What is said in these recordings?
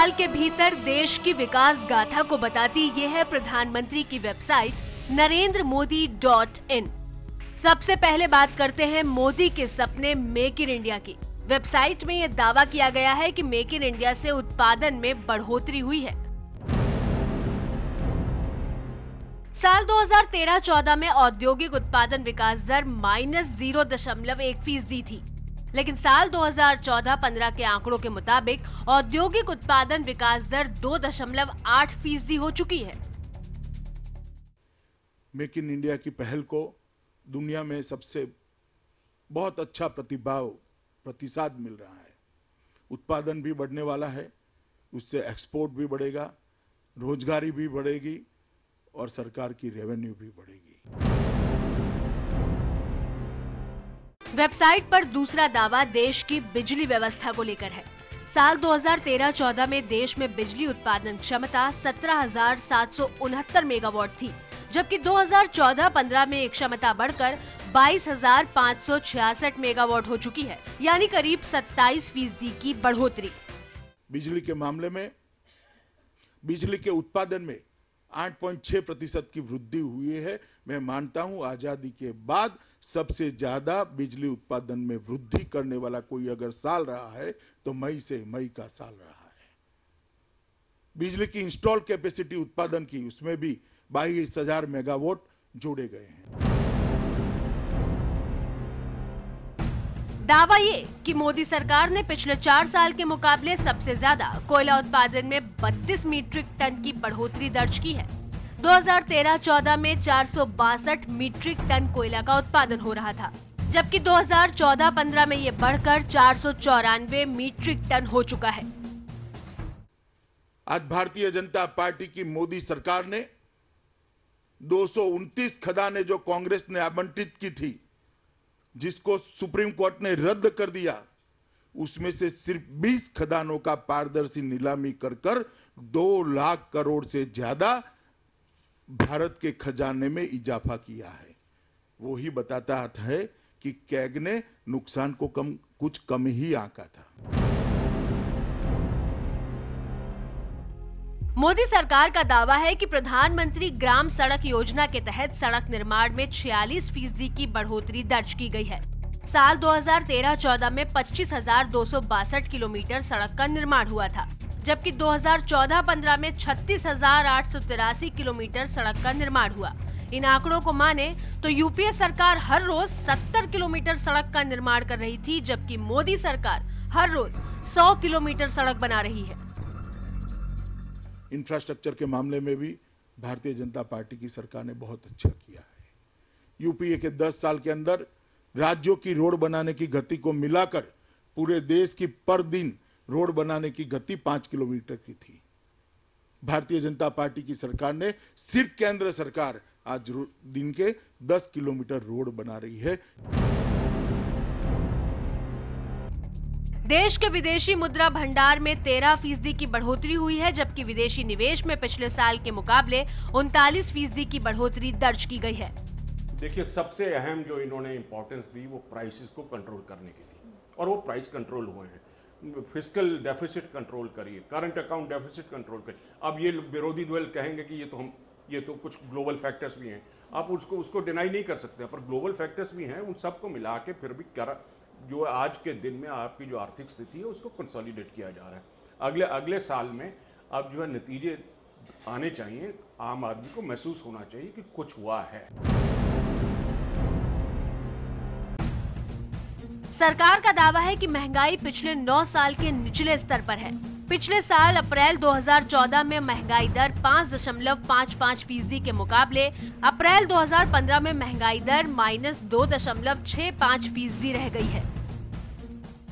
साल के भीतर देश की विकास गाथा को बताती ये है प्रधानमंत्री की वेबसाइट NarendraModi.in। सबसे पहले बात करते हैं मोदी के सपने मेक इन इंडिया की। वेबसाइट में ये दावा किया गया है कि मेक इन इंडिया से उत्पादन में बढ़ोतरी हुई है। साल 2013-14 में औद्योगिक उत्पादन विकास दर -0.1% थी, लेकिन साल 2014-15 के आंकड़ों के मुताबिक औद्योगिक उत्पादन विकास दर 2.8% हो चुकी है। मेक इन इंडिया की पहल को दुनिया में सबसे बहुत अच्छा प्रतिसाद मिल रहा है। उत्पादन भी बढ़ने वाला है, उससे एक्सपोर्ट भी बढ़ेगा, रोजगारी भी बढ़ेगी और सरकार की रेवेन्यू भी बढ़ेगी। वेबसाइट पर दूसरा दावा देश की बिजली व्यवस्था को लेकर है। साल 2013-14 में देश में बिजली उत्पादन क्षमता 17,769 मेगावाट थी, जबकि 2014-15 में एक क्षमता बढ़कर 22,566 मेगावाट हो चुकी है, यानी करीब 27% की बढ़ोतरी। बिजली के मामले में बिजली के उत्पादन में 8.6% की वृद्धि हुई है। मैं मानता हूं आजादी के बाद सबसे ज्यादा बिजली उत्पादन में वृद्धि करने वाला कोई अगर साल रहा है तो मई का साल रहा है। बिजली की इंस्टॉल कैपेसिटी उत्पादन की उसमें भी 22,000 मेगावाट जोड़े गए हैं। दावा ये कि मोदी सरकार ने पिछले 4 साल के मुकाबले सबसे ज्यादा कोयला उत्पादन में 32 मीट्रिक टन की बढ़ोतरी दर्ज की है। 2013-14 में 462 मीट्रिक टन कोयला का उत्पादन हो रहा था, जबकि 2014-15 में ये बढ़कर 494 मीट्रिक टन हो चुका है। आज भारतीय जनता पार्टी की मोदी सरकार ने 229 खदानें जो कांग्रेस ने आवंटित की थी, जिसको सुप्रीम कोर्ट ने रद्द कर दिया, उसमें से सिर्फ 20 खदानों का पारदर्शी नीलामी कर 2 लाख करोड़ से ज्यादा भारत के खजाने में इजाफा किया है। वो ही बताता है कि कैग ने नुकसान को कुछ कम ही आंका था। मोदी सरकार का दावा है कि प्रधानमंत्री ग्राम सड़क योजना के तहत सड़क निर्माण में 46% की बढ़ोतरी दर्ज की गई है। साल 2013-14 में 25,262 किलोमीटर सड़क का निर्माण हुआ था, जबकि 2014-15 में 36,883 किलोमीटर सड़क का निर्माण हुआ। इन आंकड़ों को माने तो यूपीए सरकार हर रोज 70 किलोमीटर सड़क का निर्माण कर रही थी, जबकि मोदी सरकार हर रोज 100 किलोमीटर सड़क बना रही है। इंफ्रास्ट्रक्चर के मामले में भी भारतीय जनता पार्टी की सरकार ने बहुत अच्छा किया है। यूपीए के 10 साल के अंदर राज्यों की रोड बनाने की गति को मिलाकर पूरे देश की पर दिन रोड बनाने की गति 5 किलोमीटर की थी। भारतीय जनता पार्टी की सरकार ने सिर्फ केंद्र सरकार आज दिन के 10 किलोमीटर रोड बना रही है। देश के विदेशी मुद्रा भंडार में 13% की बढ़ोतरी हुई है, जबकि विदेशी निवेश में पिछले साल के मुकाबले 39% की बढ़ोतरी दर्ज की गई है। देखिए, सबसे अहम जो इन्होंने इंपॉर्टेंस दी वो प्राइसेस को कंट्रोल करने की थी, और वो प्राइस कंट्रोल हुए हैं। फिस्कल डेफिसिट कंट्रोल करिए, करंट अकाउंट डेफिसिट कंट्रोल करिए। अब ये विरोधी दल कहेंगे कि ये तो कुछ ग्लोबल फैक्टर्स भी हैं, आप उसको डिनाई नहीं कर सकते, पर ग्लोबल फैक्टर्स भी हैं। उन सबको मिला के फिर भी जो आज के दिन में आपकी जो आर्थिक स्थिति है उसको कंसोलिडेट किया जा रहा है। अगले साल में अब जो है नतीजे आने चाहिए, आम आदमी को महसूस होना चाहिए कि कुछ हुआ है। सरकार का दावा है कि महंगाई पिछले 9 साल के निचले स्तर पर है। पिछले साल अप्रैल 2014 में महंगाई दर 5.55% के मुकाबले अप्रैल 2015 में महंगाई दर -2.65% रह गई है।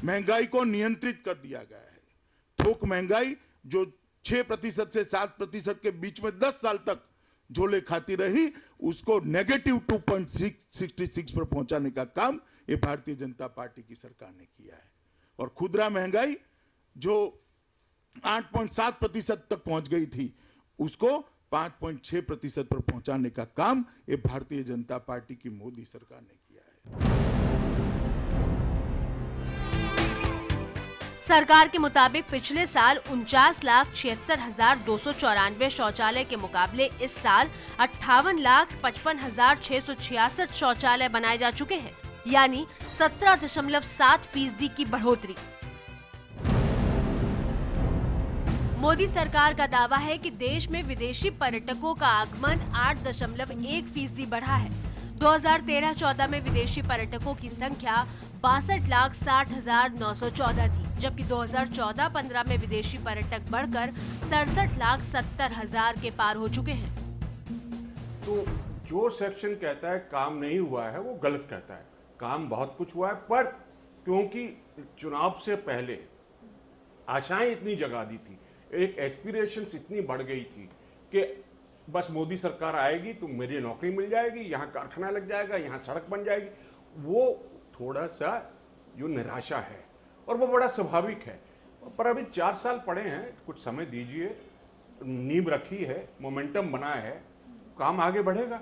महंगाई को नियंत्रित कर दिया गया है। थोक महंगाई जो 6% से 7% के बीच में 10 साल तक झोले खाती रही, उसको -2.66 पर पहुंचाने का काम ये भारतीय जनता पार्टी की सरकार ने किया है। और खुदरा महंगाई जो 8.7% तक पहुंच गई थी, उसको 5.6% पर पहुंचाने का काम ये भारतीय जनता पार्टी की मोदी सरकार ने किया है। सरकार के मुताबिक पिछले साल 49,76,294 शौचालय के मुकाबले इस साल 58,55,666 शौचालय बनाए जा चुके हैं, यानी 17.7% की बढ़ोतरी। मोदी सरकार का दावा है कि देश में विदेशी पर्यटकों का आगमन 8.1% बढ़ा है। 2013-14 में विदेशी पर्यटकों की संख्या 62,60,914 थी, जबकि 2014-15 में विदेशी पर्यटक बढ़कर 67,70,000 के पार हो चुके हैं। तो जो सेक्शन कहता है काम नहीं हुआ है वो गलत कहता है। काम बहुत कुछ हुआ है, पर क्योंकि चुनाव से पहले आशाएं इतनी जगा दी थी, एक एस्पिरेशंस इतनी बढ़ गई थी कि बस मोदी सरकार आएगी तो मेरी नौकरी मिल जाएगी, यहाँ कारखाना लग जाएगा, यहाँ सड़क बन जाएगी, वो थोड़ा सा जो निराशा है और वो बड़ा स्वाभाविक है। पर अभी 4 साल पड़े हैं, कुछ समय दीजिए, नींव रखी है, मोमेंटम बना है, काम आगे बढ़ेगा।